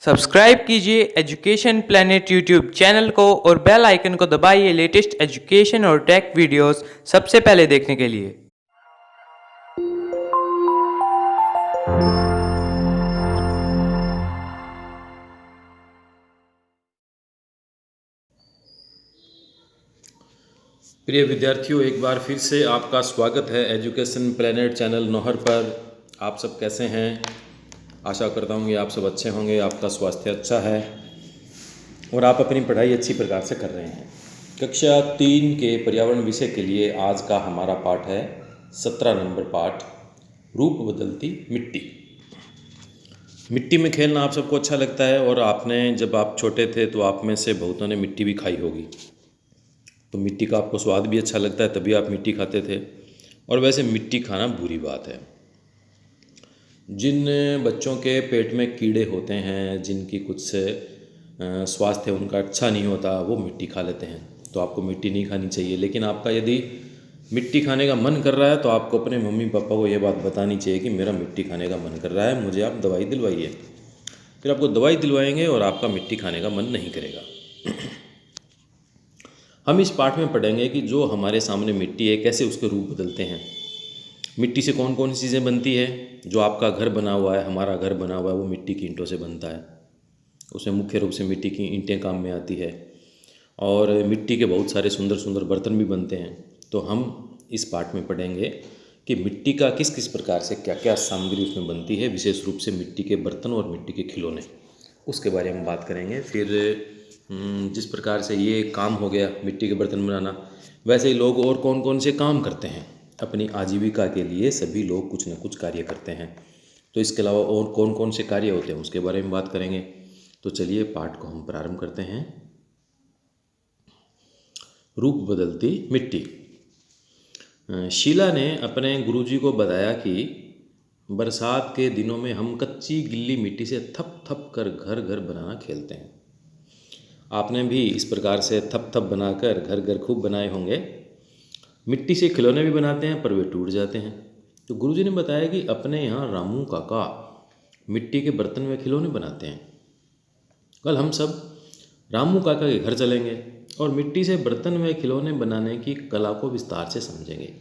Subscribe कीजिए education planet YouTube channel को और बेल आइकन को दबाइए लेटेस्ट एजुकेशन और टेक वीडियोस सबसे पहले देखने के लिए। प्रिय विद्यार्थियों, एक बार फिर से आपका स्वागत है एजुकेशन प्लेनेट चैनल नौहर पर। आप सब कैसे हैं? आशा करता हूँ कि आप सब अच्छे होंगे, आपका स्वास्थ्य अच्छा है और आप अपनी पढ़ाई अच्छी प्रकार से कर रहे हैं। कक्षा 3 के पर्यावरण विषय के लिए आज का हमारा पाठ है 17 नंबर पाठ, रूप बदलती मिट्टी। मिट्टी में खेलना आप सबको अच्छा लगता है और आपने जब आप छोटे थे तो आप में से बहुतों ने मिट्टी भी खाई होगी, तो मिट्टी का आपको स्वाद भी अच्छा लगता है, तभी आप मिट्टी खाते थे। और वैसे मिट्टी खाना बुरी बात है। जिन बच्चों के पेट में कीड़े होते हैं, जिनकी कुछ से स्वास्थ्य उनका अच्छा नहीं होता, वो मिट्टी खा लेते हैं, तो आपको मिट्टी नहीं खानी चाहिए। लेकिन आपका यदि मिट्टी खाने का मन कर रहा है तो आपको अपने मम्मी पापा को ये बात बतानी चाहिए कि मेरा मिट्टी खाने का मन कर रहा है, मुझे आप दवाई दिलवाइए। फिर आपको दवाई दिलवाएंगे और आपका मिट्टी खाने का मन नहीं करेगा। हम इस पाठ में पढ़ेंगे कि जो हमारे सामने मिट्टी है कैसे उसके रूप बदलते हैं। मिट्टी से कौन कौन सी चीज़ें बनती है। जो आपका घर बना हुआ है, हमारा घर बना हुआ है, वो मिट्टी की ईंटों से बनता है। उसमें मुख्य रूप से मिट्टी की ईंटें काम में आती है और मिट्टी के बहुत सारे सुंदर सुंदर बर्तन भी बनते हैं। तो हम इस पाठ में पढ़ेंगे कि मिट्टी का किस किस प्रकार से क्या क्या सामग्री उसमें बनती है, विशेष रूप से मिट्टी के बर्तन और मिट्टी के खिलौने, उसके बारे में बात करेंगे। फिर जिस प्रकार से ये काम हो गया मिट्टी के बर्तन बनाना, वैसे ही लोग और कौन कौन से काम करते हैं अपनी आजीविका के लिए। सभी लोग कुछ न कुछ कार्य करते हैं, तो इसके अलावा और कौन कौन से कार्य होते हैं उसके बारे में बात करेंगे। तो चलिए पाठ को हम प्रारंभ करते हैं। रूप बदलती मिट्टी। शीला ने अपने गुरुजी को बताया कि बरसात के दिनों में हम कच्ची गिल्ली मिट्टी से थप थप कर घर घर बनाना खेलते हैं। आपने भी इस प्रकार से थप थप बनाकर घर घर खूब बनाए होंगे। मिट्टी से खिलौने भी बनाते हैं पर वे टूट जाते हैं। तो गुरुजी ने बताया कि अपने यहाँ रामू काका मिट्टी के बर्तन में खिलौने बनाते हैं। कल हम सब रामू काका के घर चलेंगे और मिट्टी से बर्तन में खिलौने बनाने की कला को विस्तार से समझेंगे।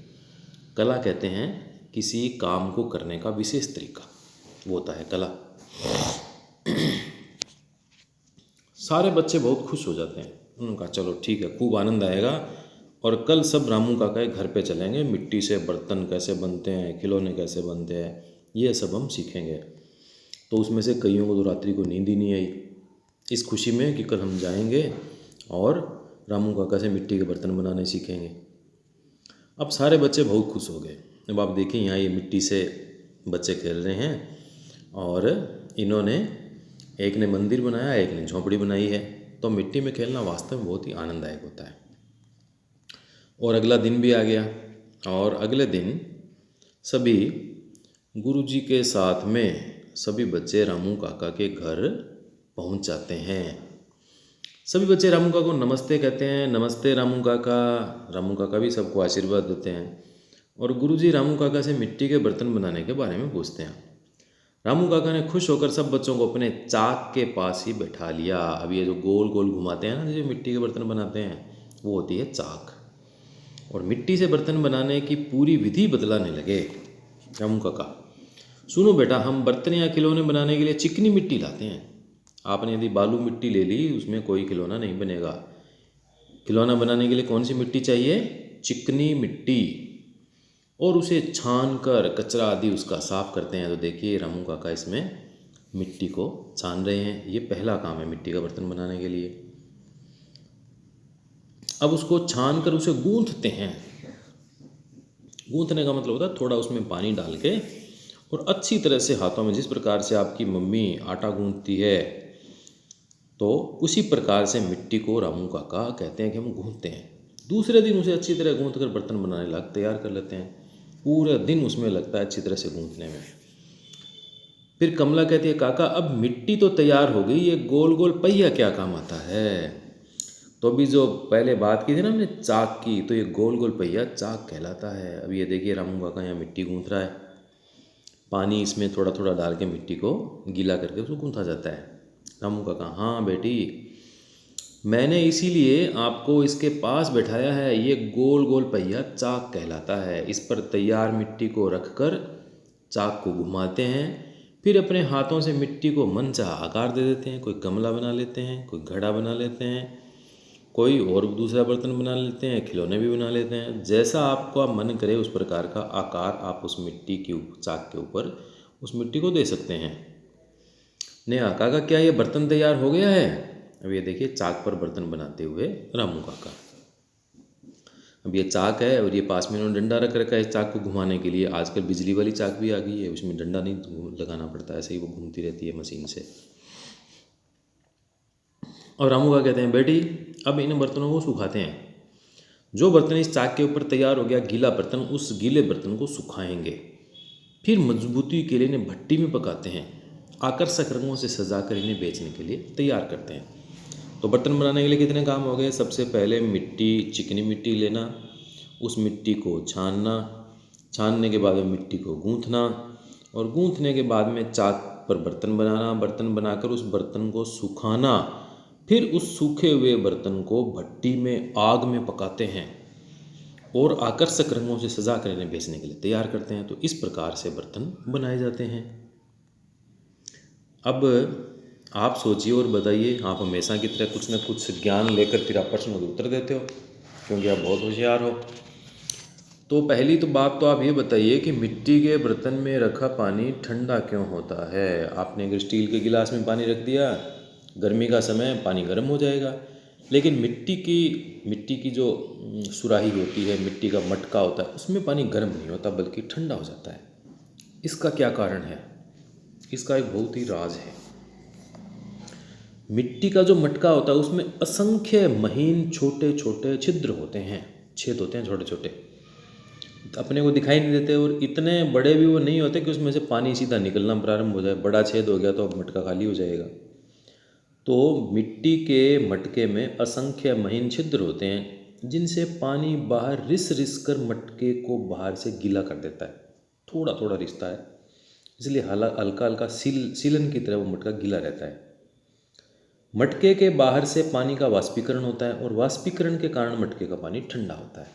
कला कहते हैं किसी काम को करने का विशेष तरीका, वो होता है कला। सारे बच्चे बहुत खुश हो जाते हैं। उन्होंने कहा चलो ठीक है, खूब आनंद आएगा और कल सब रामू काका के घर पे चलेंगे, मिट्टी से बर्तन कैसे बनते हैं, खिलौने कैसे बनते हैं, ये सब हम सीखेंगे। तो उसमें से कईयों को तो रात्रि को नींद ही नहीं आई, इस खुशी में कि कल हम जाएंगे और रामू काका से मिट्टी के बर्तन बनाने सीखेंगे। अब सारे बच्चे बहुत खुश हो गए। अब आप देखिए यहाँ ये मिट्टी से बच्चे खेल रहे हैं और इन्होंने, एक ने मंदिर बनाया, एक ने झोंपड़ी बनाई है। तो मिट्टी में खेलना वास्तव में बहुत ही आनंददायक होता है। और अगला दिन भी आ गया और अगले दिन सभी गुरुजी के साथ में सभी बच्चे रामू काका के घर पहुंच जाते हैं। सभी बच्चे रामू काका को नमस्ते कहते हैं, नमस्ते रामू काका। रामू काका भी सबको आशीर्वाद देते हैं और गुरुजी रामू काका से मिट्टी के बर्तन बनाने के बारे में पूछते हैं। रामू काका ने खुश होकर सब बच्चों को अपने चाक के पास ही बैठा लिया। अब ये जो गोल गोल घुमाते हैं ना, जो मिट्टी के बर्तन बनाते हैं, वो होती है चाक। और मिट्टी से बर्तन बनाने की पूरी विधि बतलाने लगे। रामू काका, सुनो बेटा, हम बर्तन या खिलौने बनाने के लिए चिकनी मिट्टी लाते हैं। आपने यदि बालू मिट्टी ले ली, उसमें कोई खिलौना नहीं बनेगा। खिलौना बनाने के लिए कौन सी मिट्टी चाहिए? चिकनी मिट्टी। और उसे छान कर कचरा आदि उसका साफ करते हैं। तो देखिए रामू काका इसमें मिट्टी को छान रहे हैं। ये पहला काम है मिट्टी का बर्तन बनाने के लिए। अब उसको छान कर उसे गूंथते हैं। गूंथने का मतलब होता है थोड़ा उसमें पानी डाल के और अच्छी तरह से हाथों में, जिस प्रकार से आपकी मम्मी आटा गूंथती है, तो उसी प्रकार से मिट्टी को रामू काका कहते हैं कि हम गूंथते हैं। दूसरे दिन उसे अच्छी तरह गूंथ कर बर्तन बनाने लायक तैयार कर लेते हैं। पूरा दिन उसमें लगता है अच्छी तरह से गूंथने में। फिर कमला कहती है, काका अब मिट्टी तो तैयार हो गई, ये गोल गोल पहिया क्या काम आता है? तो अभी जो पहले बात की थी ना हमने चाक की, तो ये गोल गोल पहिया चाक कहलाता है। अब ये देखिए रामू काका यहाँ मिट्टी गूंथ रहा है। पानी इसमें थोड़ा थोड़ा डाल के मिट्टी को गीला करके उसको गूंथा जाता है। रामू काका, हाँ बेटी, मैंने इसीलिए आपको इसके पास बैठाया है। ये गोल गोल पहिया चाक कहलाता है। इस पर तैयार मिट्टी को रखकर चाक को घुमाते हैं, फिर अपने हाथों से मिट्टी को मनचाहा आकार दे देते हैं। कोई गमला बना लेते हैं, कोई घड़ा बना लेते हैं, कोई और दूसरा बर्तन बना लेते हैं, खिलौने भी बना लेते हैं। जैसा आपका मन करे उस प्रकार का आकार आप उस मिट्टी की चाक के ऊपर उस मिट्टी को दे सकते हैं। नेहा, काका क्या ये बर्तन तैयार हो गया है? अब ये देखिए चाक पर बर्तन बनाते हुए रामू काका। अब ये चाक है और ये पास में उन्होंने डंडा रख रखा है इस चाक को घुमाने के लिए। आजकल बिजली वाली चाक भी आ गई है, उसमें डंडा नहीं लगाना पड़ता, ऐसे ही वो घूमती रहती है मशीन से। और रामू काका कहते हैं, बेटी अब इन बर्तनों को सुखाते हैं। जो बर्तन इस चाक के ऊपर तैयार हो गया गीला बर्तन, उस गीले बर्तन को सुखाएंगे, फिर मजबूती के लिए इन्हें भट्टी में पकाते हैं। आकर्षक रंगों से सजाकर इन्हें बेचने के लिए तैयार करते हैं। तो बर्तन बनाने के लिए कितने काम हो गए? सबसे पहले मिट्टी, चिकनी मिट्टी लेना, उस मिट्टी को छानना, छानने के बाद में मिट्टी को गूंथना, और गूंथने के बाद में चाक पर बर्तन बनाना, बर्तन बनाकर उस बर्तन को सुखाना, फिर उस सूखे हुए बर्तन को भट्टी में आग में पकाते हैं और आकर्षक रंगों से सजा कर इन्हें बेचने के लिए तैयार करते हैं। तो इस प्रकार से बर्तन बनाए जाते हैं। अब आप सोचिए और बताइए, आप हमेशा की तरह कुछ न कुछ ज्ञान लेकर फिर आप प्रश्नों के उत्तर देते हो, क्योंकि आप बहुत होशियार हो। तो पहली तो बात तो आप ये बताइए कि मिट्टी के बर्तन में रखा पानी ठंडा क्यों होता है? आपने अगर स्टील के गिलास में पानी रख दिया, गर्मी का समय पानी गर्म हो जाएगा, लेकिन मिट्टी की जो सुराही होती है, मिट्टी का मटका होता है, उसमें पानी गर्म नहीं होता बल्कि ठंडा हो जाता है। इसका क्या कारण है? इसका एक बहुत ही राज है। मिट्टी का जो मटका होता है उसमें असंख्य महीन छोटे छोटे छिद्र होते हैं, छेद होते हैं छोटे छोटे, अपने को दिखाई नहीं देते, और इतने बड़े भी वो नहीं होते कि उसमें से पानी सीधा निकलना प्रारंभ हो जाए। बड़ा छेद हो गया तो अब मटका खाली हो जाएगा। तो मिट्टी के मटके में असंख्य महीन छिद्र होते हैं जिनसे पानी बाहर रिस रिस कर मटके को बाहर से गीला कर देता है। थोड़ा थोड़ा रिसता है, इसलिए हल्का हल्का सीलन की तरह वो मटका गीला रहता है। मटके के बाहर से पानी का वाष्पीकरण होता है और वाष्पीकरण के कारण मटके का पानी ठंडा होता है।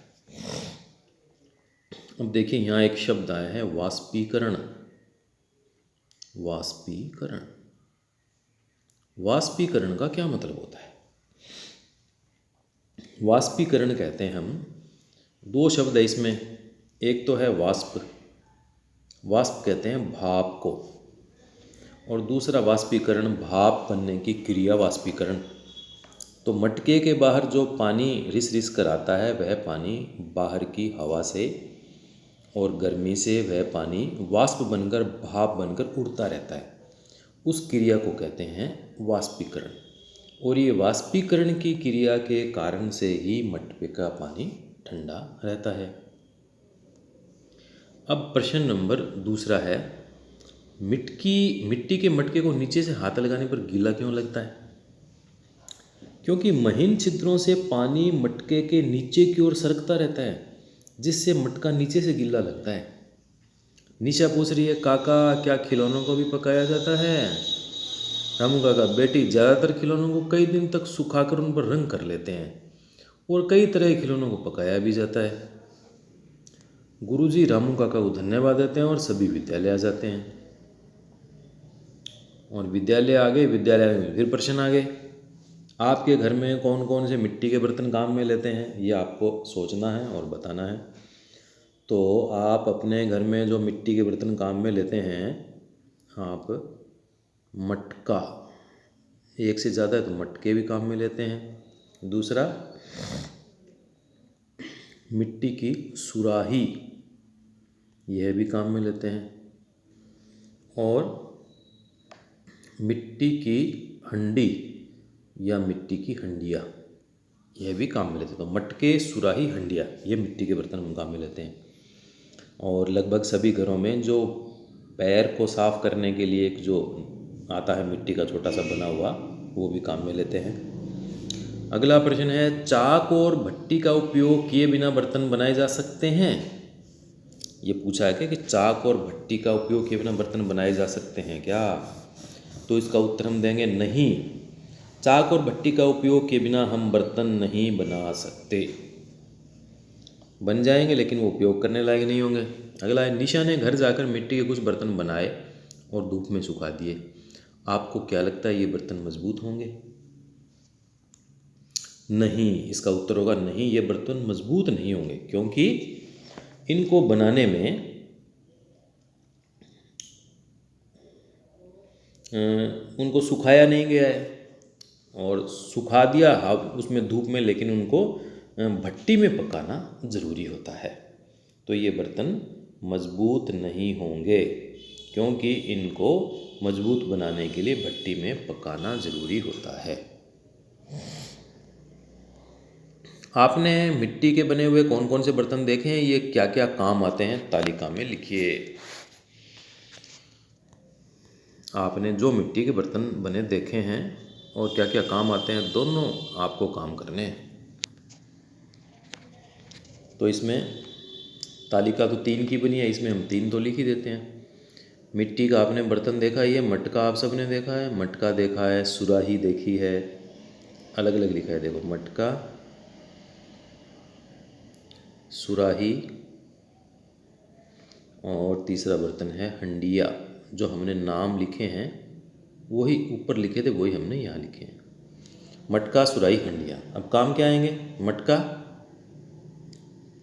अब देखिए यहाँ एक शब्द आया है वाष्पीकरण। वाष्पीकरण, वाष्पीकरण का क्या मतलब होता है? वाष्पीकरण कहते हैं हम, दो शब्द है इसमें। एक तो है वाष्प, वाष्प कहते हैं भाप को, और दूसरा वाष्पीकरण, भाप बनने की क्रिया वाष्पीकरण। तो मटके के बाहर जो पानी रिस रिस कर आता है वह पानी बाहर की हवा से और गर्मी से वह पानी वाष्प बनकर भाप बनकर उड़ता रहता है। उस क्रिया को कहते हैं वाष्पीकरण, और ये वाष्पीकरण की क्रिया के कारण से ही मटके का पानी ठंडा रहता है। अब प्रश्न नंबर दूसरा है, मिट्टी के मटके को नीचे से हाथ लगाने पर गीला क्यों लगता है? क्योंकि महीन छिद्रों से पानी मटके के नीचे की ओर सरकता रहता है, जिससे मटका नीचे से गीला लगता है। निशा पूछ रही है, काका क्या खिलौनों को भी पकाया जाता है? रामू काका, बेटी ज़्यादातर खिलौनों को कई दिन तक सुखाकर उन पर रंग कर लेते हैं और कई तरह के खिलौनों को पकाया भी जाता है। गुरुजी रामू काका को धन्यवाद देते हैं और सभी विद्यालय आ जाते हैं। और विद्यालय आ गए, विद्यालय में फिर प्रश्न आ गए, आपके घर में कौन कौन से मिट्टी के बर्तन काम में लेते हैं, ये आपको सोचना है और बताना है। तो आप अपने घर में जो मिट्टी के बर्तन काम में लेते हैं, आप मटका, एक से ज़्यादा है तो मटके भी काम में लेते हैं। दूसरा, मिट्टी की सुराही, यह भी काम में लेते हैं। और मिट्टी की हंडी या मिट्टी की हंडिया, यह भी काम में लेते हैं। तो मटके, सुराही, हंडिया, ये मिट्टी के बर्तन हम काम में लेते हैं। और लगभग सभी घरों में जो पैर को साफ करने के लिए एक जो आता है मिट्टी का छोटा सा बना हुआ, वो भी काम में लेते हैं। अगला प्रश्न है, चाक और भट्टी का उपयोग किए बिना बर्तन बनाए जा सकते हैं? ये पूछा है कि चाक और भट्टी का उपयोग किए बिना बर्तन बनाए जा सकते हैं क्या? तो इसका उत्तर हम देंगे नहीं। चाक और भट्टी का उपयोग के बिना हम बर्तन नहीं बना सकते। बन जाएंगे लेकिन वो उपयोग करने लायक नहीं होंगे। अगला है, निशा ने घर जाकर मिट्टी के कुछ बर्तन बनाए और धूप में सुखा दिए। आपको क्या लगता है ये बर्तन मजबूत होंगे? नहीं, इसका उत्तर होगा नहीं, ये बर्तन मजबूत नहीं होंगे, क्योंकि इनको बनाने में उनको सुखाया नहीं गया है, और सुखा दिया उसमें धूप में, लेकिन उनको भट्टी में पकाना ज़रूरी होता है। तो ये बर्तन मजबूत नहीं होंगे, क्योंकि इनको मजबूत बनाने के लिए भट्टी में पकाना ज़रूरी होता है। आपने मिट्टी के बने हुए कौन कौन से बर्तन देखे हैं, ये क्या क्या काम आते हैं, तालिका में लिखिए। आपने जो मिट्टी के बर्तन बने देखे हैं और क्या क्या काम आते हैं, दोनों आपको काम करने हैं। तो इसमें तालिका तो 3 की बनी है, इसमें हम 3 तो लिख ही देते हैं। मिट्टी का आपने बर्तन देखा है, ये मटका आप सबने देखा है, मटका देखा है, सुराही देखी है, अलग अलग लिखा है, देखो मटका, सुराही, और तीसरा बर्तन है हंडिया। जो हमने नाम लिखे हैं वही ऊपर लिखे थे, वही हमने यहाँ लिखे हैं, मटका, सुराही, हंडिया। अब काम क्या आएंगे? मटका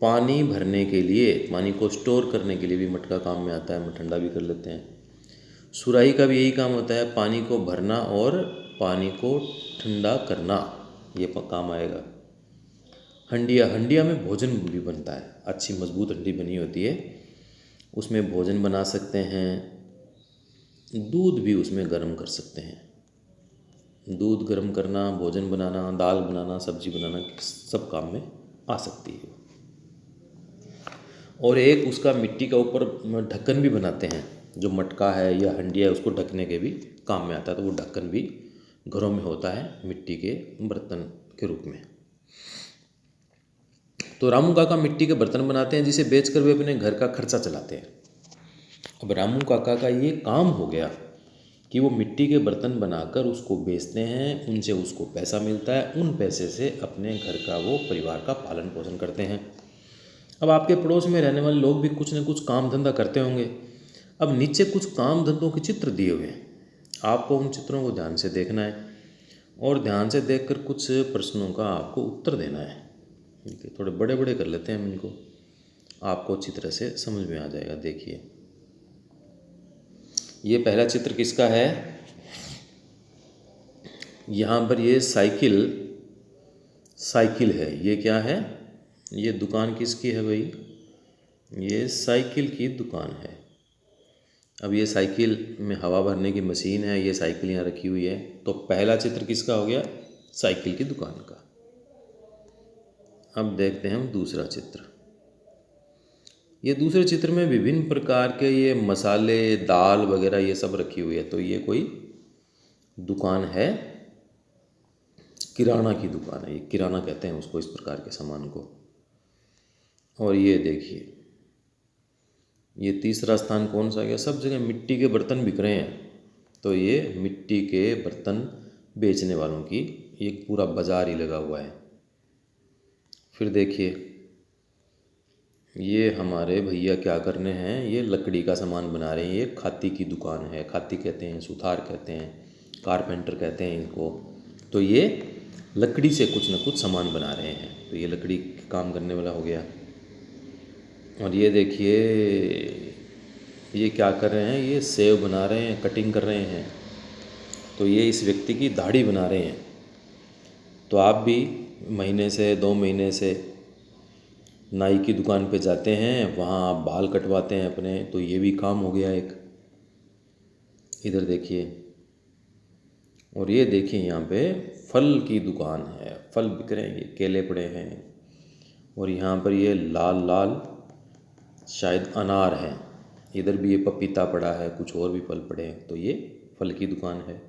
पानी भरने के लिए, पानी को स्टोर करने के लिए भी मटका काम में आता है, हम ठंडा भी कर लेते हैं। सुराही का भी यही काम होता है, पानी को भरना और पानी को ठंडा करना, ये काम आएगा। हंडिया, हंडिया में भोजन भी बनता है, अच्छी मजबूत हंडी बनी होती है, उसमें भोजन बना सकते हैं, दूध भी उसमें गर्म कर सकते हैं। दूध गर्म करना, भोजन बनाना, दाल बनाना, सब्जी बनाना, सब काम में आ सकती है। और एक उसका मिट्टी का ऊपर ढक्कन भी बनाते हैं, जो मटका है या हंडिया है उसको ढकने के भी काम में आता है। तो वो ढक्कन भी घरों में होता है मिट्टी के बर्तन के रूप में। तो रामू काका मिट्टी के बर्तन बनाते हैं, जिसे बेचकर वे अपने घर का खर्चा चलाते हैं। अब रामू काका का ये काम हो गया कि वो मिट्टी के बर्तन बनाकर उसको बेचते हैं, उनसे उसको पैसा मिलता है, उन पैसे से अपने घर का वो परिवार का पालन पोषण करते हैं। अब आपके पड़ोस में रहने वाले लोग भी कुछ न कुछ काम धंधा करते होंगे। अब नीचे कुछ काम धंधों के चित्र दिए हुए हैं, आपको उन चित्रों को ध्यान से देखना है और ध्यान से देखकर कुछ प्रश्नों का आपको उत्तर देना है। थोड़े बड़े बड़े कर लेते हैं हम इनको, आपको अच्छी तरह से समझ में आ जाएगा। देखिए, ये पहला चित्र किसका है? यहाँ पर ये साइकिल है। ये क्या है? ये दुकान किसकी है भाई? ये साइकिल की दुकान है। अब ये साइकिल में हवा भरने की मशीन है, ये साइकिल यहाँ रखी हुई है। तो पहला चित्र किसका हो गया? साइकिल की दुकान का। अब देखते हैं हम दूसरा चित्र। ये दूसरे चित्र में विभिन्न प्रकार के ये मसाले, दाल वगैरह ये सब रखी हुई है। तो ये कोई दुकान है, किराना की दुकान है। ये किराना कहते हैं उसको, इस प्रकार के सामान को। और ये देखिए, ये तीसरा स्थान कौन सा गया? सब जगह मिट्टी के बर्तन बिक रहे हैं। तो ये मिट्टी के बर्तन बेचने वालों की एक पूरा बाजार ही लगा हुआ है। फिर देखिए, ये हमारे भैया क्या करने हैं, ये लकड़ी का सामान बना रहे हैं। ये खाती की दुकान है, खाती कहते हैं, सुथार कहते हैं, कारपेंटर कहते हैं इनको। तो ये लकड़ी से कुछ न कुछ सामान बना रहे हैं। तो ये लकड़ी काम करने वाला हो गया। और ये देखिए, ये क्या कर रहे हैं? ये सेव बना रहे हैं, कटिंग कर रहे हैं। तो ये इस व्यक्ति की दाढ़ी बना रहे हैं। तो आप भी महीने से 2 महीने से नाई की दुकान पे जाते हैं, वहाँ आप बाल कटवाते हैं अपने। तो ये भी काम हो गया एक। इधर देखिए, और ये देखिए यहाँ पे फल की दुकान है, फल बिक रहे हैं। ये केले पड़े हैं, और यहाँ पर ये लाल लाल शायद अनार हैं। इधर भी ये पपीता पड़ा है, कुछ और भी फल पड़े हैं। तो ये फल की दुकान है।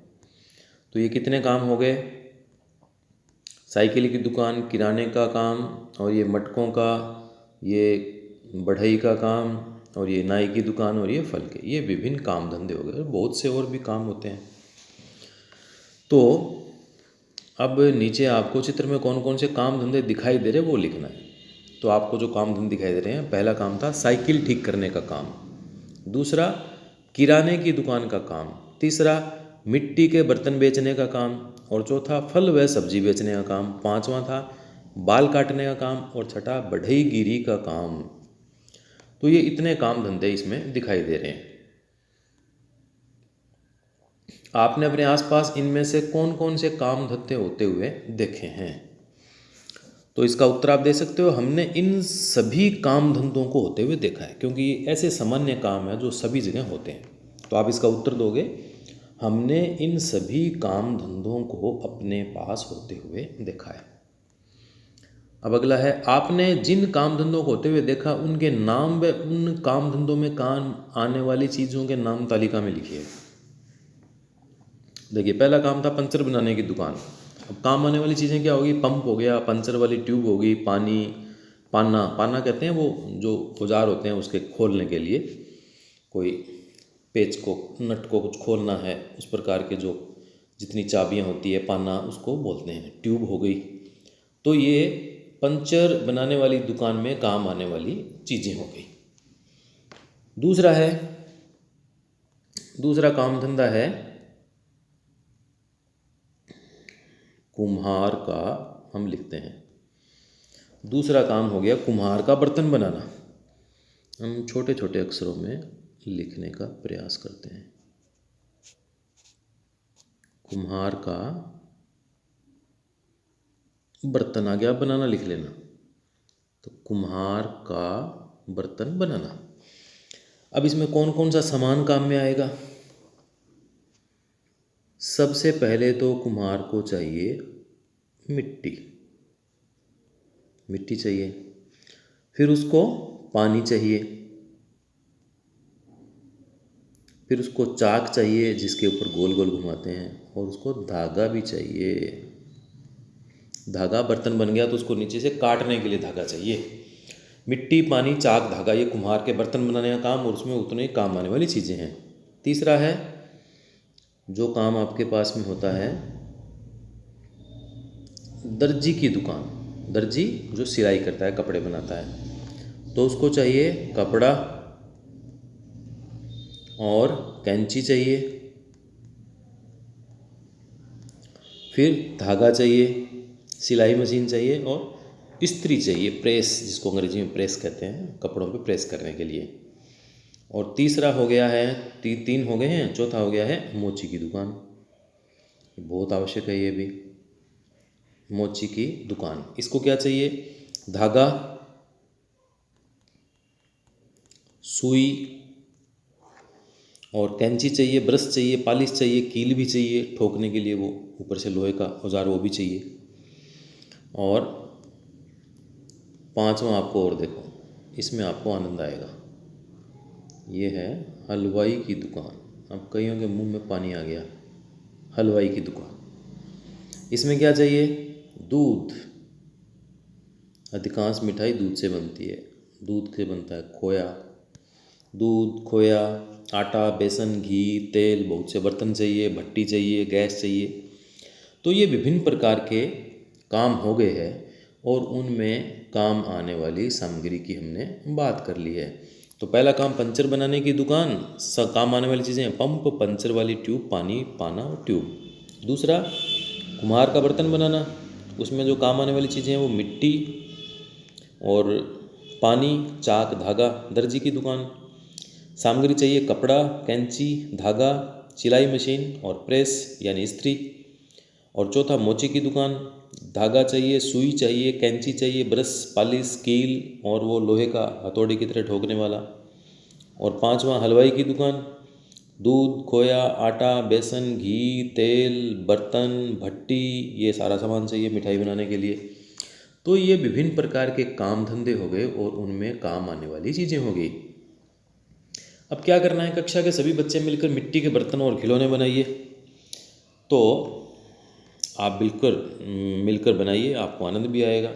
तो ये कितने काम हो गए? साइकिल की दुकान, किराने का काम, और ये मटकों का, ये बढ़ई का काम, और ये नाई की दुकान, और ये फल के। ये विभिन्न काम धंधे हो गए। बहुत से और भी काम होते हैं। तो अब नीचे आपको चित्र में कौन कौन से काम धंधे दिखाई दे रहे हैं वो लिखना है। तो आपको जो काम धंधे दिखाई दे रहे हैं, पहला काम था साइकिल ठीक करने का काम, दूसरा किराने की दुकान का काम, तीसरा मिट्टी के बर्तन बेचने का काम, और चौथा फल व सब्जी बेचने का काम, पांचवा था बाल काटने का काम, और छठा बढ़ईगिरी का काम। तो ये इतने काम धंधे इसमें दिखाई दे रहे हैं। आपने अपने आसपास इनमें से कौन कौन से काम धंधे होते हुए देखे हैं? तो इसका उत्तर आप दे सकते हो, हमने इन सभी काम धंधों को होते हुए देखा है, क्योंकि ये ऐसे सामान्य काम है जो सभी जगह होते हैं। तो आप इसका उत्तर दोगे, हमने इन सभी काम धंधों को अपने पास होते हुए देखा है। अब अगला है, आपने जिन काम धंधों को होते हुए देखा उनके नाम व उन काम धंधों में काम आने वाली चीज़ों के नाम तालिका में लिखिए। देखिए, पहला काम था पंचर बनाने की दुकान। अब काम आने वाली चीज़ें क्या होगी? पंप हो गया, पंचर वाली ट्यूब होगी, पानी, पाना कहते हैं वो जो औजार होते हैं उसके खोलने के लिए, कोई पेच को, नट को कुछ खोलना है, उस प्रकार के जो जितनी चाबियां होती है, पाना उसको बोलते हैं। ट्यूब हो गई। तो ये पंचर बनाने वाली दुकान में काम आने वाली चीज़ें हो गई। दूसरा काम धंधा है कुम्हार का, हम लिखते हैं। दूसरा काम हो गया कुम्हार का बर्तन बनाना। हम छोटे छोटे अक्षरों में लिखने का प्रयास करते हैं। कुम्हार का बर्तन आ गया, बनाना लिख लेना। तो कुम्हार का बर्तन बनाना। अब इसमें कौन कौन सा सामान काम में आएगा? सबसे पहले तो कुम्हार को चाहिए मिट्टी चाहिए, फिर उसको पानी चाहिए, फिर उसको चाक चाहिए जिसके ऊपर गोल गोल घुमाते हैं, और उसको धागा भी चाहिए। धागा, बर्तन बन गया तो उसको नीचे से काटने के लिए धागा चाहिए। मिट्टी, पानी, चाक, धागा, ये कुम्हार के बर्तन बनाने का काम, और उसमें उतने ही काम आने वाली चीज़ें हैं। तीसरा है जो काम आपके पास में होता है, दर्जी की दुकान। दर्जी जो सिलाई करता है, कपड़े बनाता है, तो उसको चाहिए कपड़ा और कैंची चाहिए, फिर धागा चाहिए, सिलाई मशीन चाहिए, और इस्त्री चाहिए, प्रेस जिसको अंग्रेजी में प्रेस कहते हैं, कपड़ों पे प्रेस करने के लिए। और तीसरा हो गया है, तीन हो गए हैं, चौथा हो गया है मोची की दुकान। बहुत आवश्यक है ये भी, मोची की दुकान। इसको क्या चाहिए? धागा, सुई और कैंची चाहिए, ब्रश चाहिए, पालिश चाहिए, कील भी चाहिए, ठोकने के लिए वो ऊपर से लोहे का औजार वो भी चाहिए। और पांचवा आपको और देखो, इसमें आपको आनंद आएगा, ये है हलवाई की दुकान। अब कईयों के मुंह में पानी आ गया। हलवाई की दुकान, इसमें क्या चाहिए? दूध। अधिकांश मिठाई दूध से बनती है। दूध से बनता है खोया। दूध, खोया, आटा, बेसन, घी, तेल, बहुत से बर्तन चाहिए, भट्टी चाहिए, गैस चाहिए। तो ये विभिन्न प्रकार के काम हो गए हैं, और उनमें काम आने वाली सामग्री की हमने बात कर ली है। तो पहला काम पंचर बनाने की दुकान, काम आने वाली चीज़ें पंप, पंचर वाली ट्यूब, पानी, पाना और ट्यूब। दूसरा कुम्हार का बर्तन बनाना, उसमें जो काम आने वाली चीज़ें हैं वो मिट्टी और पानी, चाक, धागा। दर्जी की दुकान, सामग्री चाहिए कपड़ा, कैंची, धागा, सिलाई मशीन और प्रेस यानी इस्त्री। और चौथा मोची की दुकान, धागा चाहिए, सुई चाहिए, कैंची चाहिए, ब्रश, पालिश, कील और वो लोहे का हथौड़े की तरह ठोकने वाला। और पांचवा हलवाई की दुकान, दूध, खोया, आटा, बेसन, घी, तेल, बर्तन, भट्टी, ये सारा सामान चाहिए मिठाई बनाने के लिए। तो ये विभिन्न प्रकार के काम धंधे हो गए, और उनमें काम आने वाली चीज़ें हो गई। अब क्या करना है? कक्षा के सभी बच्चे मिलकर मिट्टी के बर्तन और खिलौने बनाइए। तो आप बिल्कुल मिलकर बनाइए, आपको आनंद भी आएगा।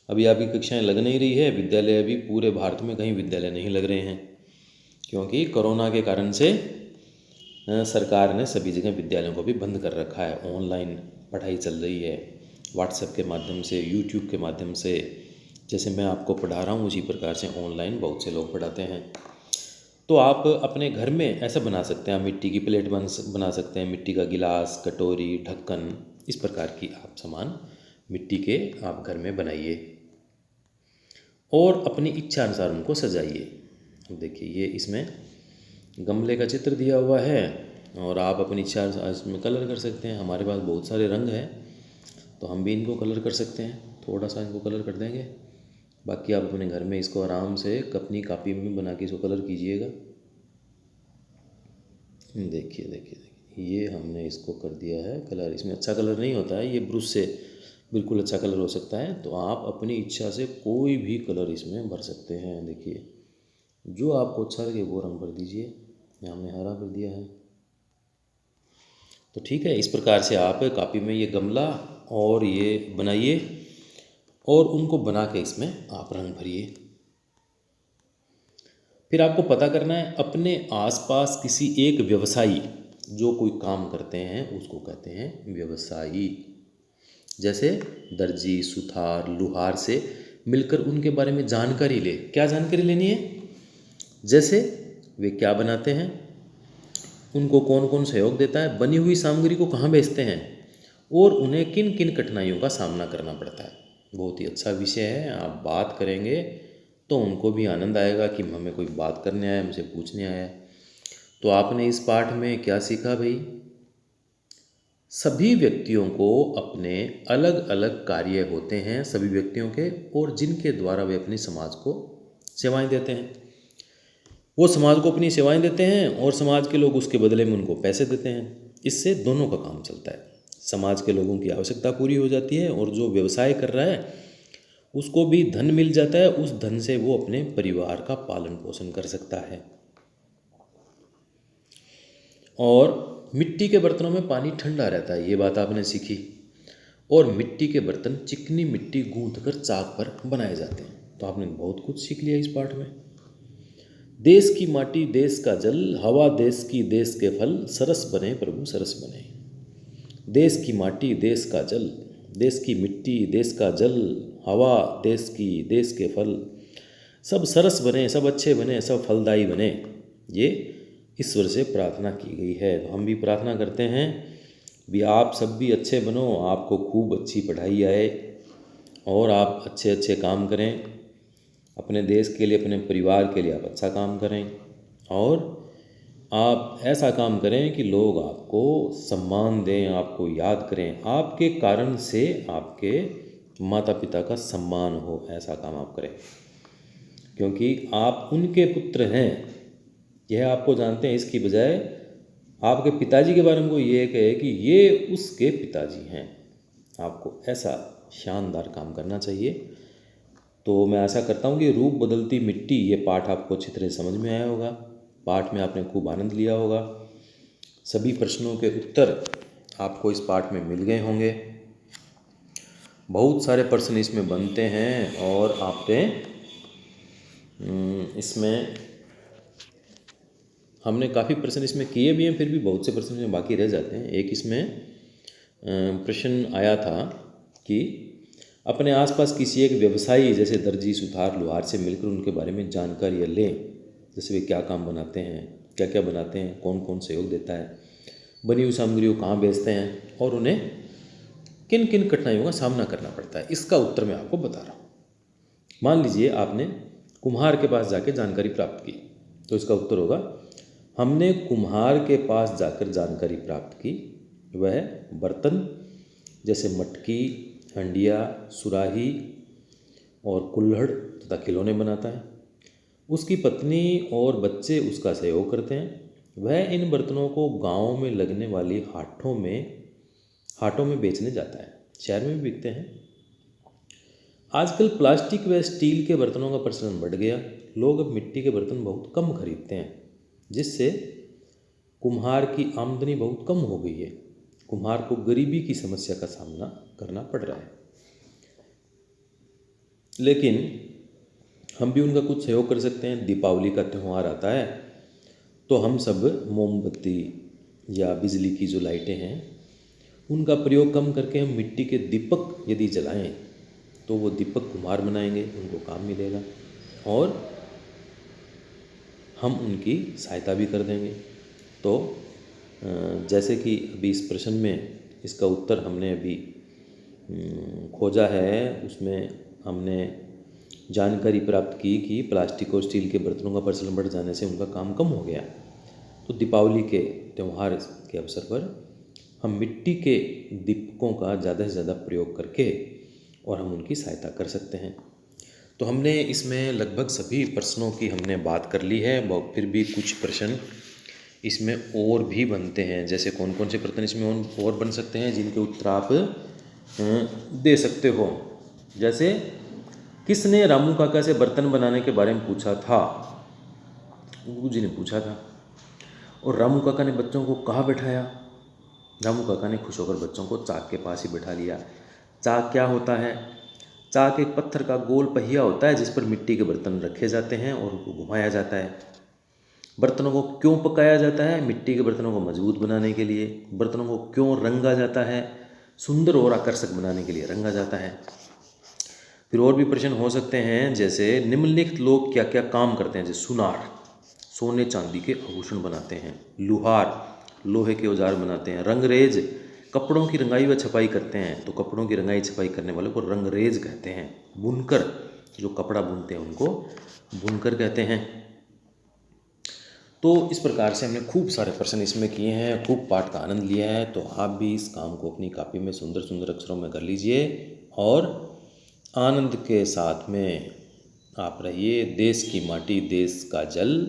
अभी आपकी कक्षाएं लग नहीं रही है, विद्यालय अभी पूरे भारत में कहीं विद्यालय नहीं लग रहे हैं, क्योंकि कोरोना के कारण से सरकार ने सभी जगह विद्यालयों को भी बंद कर रखा है। ऑनलाइन पढ़ाई चल रही है, व्हाट्सएप के माध्यम से, यूट्यूब के माध्यम से। जैसे मैं आपको पढ़ा रहा हूँ उसी प्रकार से ऑनलाइन बहुत से लोग पढ़ाते हैं। तो आप अपने घर में ऐसा बना सकते हैं, आप मिट्टी की प्लेट बना सकते हैं, मिट्टी का गिलास, कटोरी, ढक्कन, इस प्रकार की आप सामान मिट्टी के आप घर में बनाइए और अपनी इच्छा अनुसार उनको सजाइए। अब देखिए ये इसमें गमले का चित्र दिया हुआ है और आप अपनी इच्छा अनुसार इसमें कलर कर सकते हैं। हमारे पास बहुत सारे रंग हैं तो हम भी इनको कलर कर सकते हैं, थोड़ा सा इनको कलर कर देंगे। बाकी आप अपने घर में इसको आराम से अपनी कापी में बना के इसको कलर कीजिएगा। देखिए देखिए देखिए ये हमने इसको कर दिया है कलर। इसमें अच्छा कलर नहीं होता है, ये ब्रश से बिल्कुल अच्छा कलर हो सकता है। तो आप अपनी इच्छा से कोई भी कलर इसमें भर सकते हैं। देखिए जो आपको अच्छा लगे वो रंग भर दीजिए। यहाँ हमने हरा भर दिया है। तो ठीक है, इस प्रकार से आप कापी में ये गमला और ये बनाइए और उनको बना के इसमें आप रंग भरिए। फिर आपको पता करना है अपने आसपास किसी एक व्यवसायी जो कोई काम करते हैं उसको कहते हैं व्यवसायी। जैसे दर्जी, सुथार, लुहार से मिलकर उनके बारे में जानकारी ले। क्या जानकारी लेनी है? जैसे वे क्या बनाते हैं, उनको कौन कौन सहयोग देता है, बनी हुई सामग्री को कहाँ बेचते हैं और उन्हें किन किन कठिनाइयों का सामना करना पड़ता है। बहुत ही अच्छा विषय है। आप बात करेंगे तो उनको भी आनंद आएगा कि हमें कोई बात करने आया, मुझे पूछने आया। तो आपने इस पाठ में क्या सीखा भाई? सभी व्यक्तियों को अपने अलग अलग कार्य होते हैं सभी व्यक्तियों के, और जिनके द्वारा वे अपने समाज को सेवाएं देते हैं। वो समाज को अपनी सेवाएं देते हैं और समाज के लोग उसके बदले में उनको पैसे देते हैं। इससे दोनों का काम चलता है। समाज के लोगों की आवश्यकता पूरी हो जाती है और जो व्यवसाय कर रहा है उसको भी धन मिल जाता है। उस धन से वो अपने परिवार का पालन पोषण कर सकता है। और मिट्टी के बर्तनों में पानी ठंडा रहता है, ये बात आपने सीखी। और मिट्टी के बर्तन चिकनी मिट्टी गूंथ कर चाक पर बनाए जाते हैं। तो आपने बहुत कुछ सीख लिया इस पाठ में। देश की माटी देश का जल, हवा देश की देश के फल, सरस बने प्रभु सरस बने। देश की माटी देश का जल, देश की मिट्टी देश का जल, हवा देश की देश के फल, सब सरस बने, सब अच्छे बने, सब फलदायी बने। ये ईश्वर से प्रार्थना की गई है। तो हम भी प्रार्थना करते हैं भी आप सब भी अच्छे बनो, आपको खूब अच्छी पढ़ाई आए और आप अच्छे अच्छे काम करें। अपने देश के लिए, अपने परिवार के लिए आप अच्छा काम करें और आप ऐसा काम करें कि लोग आपको सम्मान दें, आपको याद करें। आपके कारण से आपके माता पिता का सम्मान हो, ऐसा काम आप करें, क्योंकि आप उनके पुत्र हैं, यह आपको जानते हैं। इसकी बजाय आपके पिताजी के बारे में कोई ये कहे कि ये उसके पिताजी हैं, आपको ऐसा शानदार काम करना चाहिए। तो मैं आशा करता हूँ कि रूप बदलती मिट्टी ये पाठ आपको अच्छी तरह समझ में आया होगा। पाठ में आपने खूब आनंद लिया होगा। सभी प्रश्नों के उत्तर आपको इस पाठ में मिल गए होंगे। बहुत सारे प्रश्न इसमें बनते हैं और आपने इसमें हमने काफ़ी प्रश्न इसमें किए भी हैं, फिर भी बहुत से प्रश्न इसमें बाकी रह जाते हैं। एक इसमें प्रश्न आया था कि अपने आसपास किसी एक व्यवसायी जैसे दर्जी, सुथार, लुहार से मिलकर उनके बारे में जानकारी लें। जैसे वे क्या काम बनाते हैं, क्या क्या बनाते हैं, कौन कौन सहयोग देता है, बनी हुई सामग्री को कहाँ बेचते हैं और उन्हें किन किन कठिनाइयों का सामना करना पड़ता है। इसका उत्तर मैं आपको बता रहा हूँ। मान लीजिए आपने कुम्हार के पास जाके जानकारी प्राप्त की, तो इसका उत्तर होगा हमने कुम्हार के पास जाकर जानकारी प्राप्त की। वह बर्तन जैसे मटकी, हंडिया, सुराही और कुल्हड़ तथा खिलौने बनाता है। उसकी पत्नी और बच्चे उसका सहयोग करते हैं। वह इन बर्तनों को गांव में लगने वाली हाटों में बेचने जाता है। शहर में भी बिकते हैं। आजकल प्लास्टिक व स्टील के बर्तनों का प्रचलन बढ़ गया। लोग अब मिट्टी के बर्तन बहुत कम खरीदते हैं, जिससे कुम्हार की आमदनी बहुत कम हो गई है। कुम्हार को गरीबी की समस्या का सामना करना पड़ रहा है। लेकिन हम भी उनका कुछ सहयोग कर सकते हैं। दीपावली का त्यौहार आता है तो हम सब मोमबत्ती, या बिजली की जो लाइटें हैं उनका प्रयोग कम करके हम मिट्टी के दीपक यदि जलाएं तो वो दीपक कुम्हार बनाएंगे, उनको काम मिलेगा और हम उनकी सहायता भी कर देंगे। तो जैसे कि अभी इस प्रश्न में इसका उत्तर हमने अभी खोजा है, उसमें हमने जानकारी प्राप्त की कि प्लास्टिक और स्टील के बर्तनों का प्रचलन बढ़ जाने से उनका काम कम हो गया। तो दीपावली के त्यौहार के अवसर पर हम मिट्टी के दीपकों का ज़्यादा से ज़्यादा प्रयोग करके और हम उनकी सहायता कर सकते हैं। तो हमने इसमें लगभग सभी प्रश्नों की हमने बात कर ली है, फिर भी कुछ प्रश्न इसमें और भी बनते हैं। जैसे कौन कौन से प्रश्न इसमें और बन सकते हैं जिनके उत्तर आप दे सकते हो। जैसे किसने रामू काका से बर्तन बनाने के बारे में पूछा था? गुरु जी ने पूछा था। और रामू काका ने बच्चों को कहाँ बैठाया? रामू काका ने खुश होकर बच्चों को चाक के पास ही बैठा लिया। चाक क्या होता है? चाक एक पत्थर का गोल पहिया होता है जिस पर मिट्टी के बर्तन रखे जाते हैं और उनको घुमाया जाता है। बर्तनों को क्यों पकाया जाता है? मिट्टी के बर्तनों को मजबूत बनाने के लिए। बर्तनों को क्यों रंगा जाता है? सुंदर और आकर्षक बनाने के लिए रंगा जाता है। फिर और भी प्रश्न हो सकते हैं, जैसे निम्नलिखित लोग क्या क्या काम करते हैं? जैसे सुनार सोने चांदी के आभूषण बनाते हैं, लुहार लोहे के औजार बनाते हैं, रंगरेज कपड़ों की रंगाई व छपाई करते हैं, तो कपड़ों की रंगाई छपाई करने वालों को रंगरेज कहते हैं। बुनकर जो कपड़ा बुनते हैं उनको बुनकर कहते हैं। तो इस प्रकार से हमने खूब सारे प्रश्न इसमें किए हैं, खूब पाठ का आनंद लिया है। तो आप भी इस काम को अपनी कॉपी में सुंदर सुंदर अक्षरों में कर लीजिए और आनंद के साथ में आप रहिए। देश की माटी देश का जल,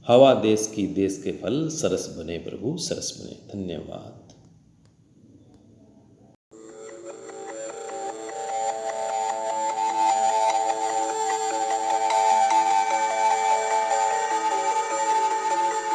हवा देश की देश के फल, सरस बने प्रभु सरस बने। धन्यवाद।